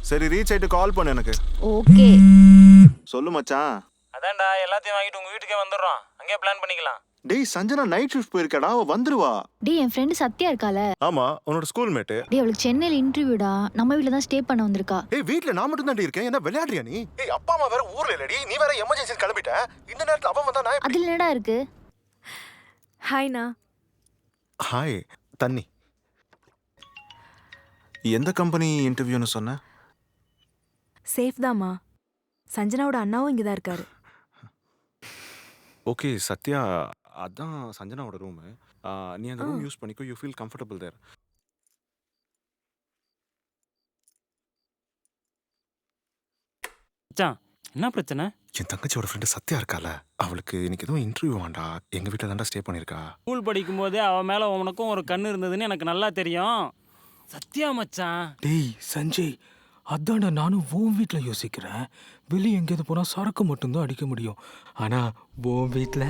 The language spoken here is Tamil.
சரி ரீச் ஆயிட்டு கால் பண்ணு எனக்கு. ஓகே. சொல்லு மச்சான். அதான்டா எல்லாத்தையும் வாங்கிட்டு உங்க வீட்டுக்கே வந்துடுறோம். அங்கேயே பிளான் பண்ணிக்கலாம். டேய் சஞ்சனா நைட் ஷிஃப்ட் போயிருக்கடா, அவ வந்துருவா. டேய் என் ஃப்ரெண்டு சத்யா இருக்கால. ஆமா, உன்னோட ஸ்கூல் மேட். டேய் அவளுக்கு சென்னையில் இன்டர்வியூடா. நம்ம வீட்ல தான் ஸ்டே பண்ண வந்திருக்கா. ஏய் வீட்ல நான் மட்டும் தான் இருக்கேன். என்ன விளையாடுறியா நீ? ஏய் அப்பா அம்மா வேற ஊர்ல இல்லடி. நீ வேற எமர்ஜென்சி கிளம்பிட்ட. இந்த நேரத்துல அவன் வந்தா நான் அதுல என்னடா இருக்கு? ஹாய்ண்ணா. ஹாய் தண்ணி. எந்த கம்பெனி இன்டர்வியூன்னு சொன்ன? சேஃப் தாம்மா. சஞ்சனாவோட அண்ணாவும் இங்கே தான் இருக்காரு. ஓகே சத்யா, அதான் சஞ்சனாவோட ரூம். நீ அந்த ரூம் யூஸ் பண்ணிக்கோ. யூ ஃபீல் கம்ஃபர்டபுள் தேர். மச்சான் என்ன பிரச்சனை? என் தங்கச்சியோட ஃப்ரெண்டு சத்யா இருக்கால, அவளுக்கு இன்னைக்கு எதுவும் இன்டர்வியூ வேண்டா. எங்க வீட்டில் தாண்டா ஸ்டே பண்ணியிருக்கா. ஸ்கூல் படிக்கும் போதே அவன் மேல உனக்கும் ஒரு கண்ணு இருந்ததுன்னு எனக்கு நல்லா தெரியும். சத்யா மச்சான். டேய் சஞ்சய், அதான்டா நானும் உன் வீட்டில் யோசிக்கிறேன். வெளியே எங்கேயாவது போனால் சரக்கு மட்டும்தான் அடிக்க முடியும். ஆனால் உன் வீட்டில்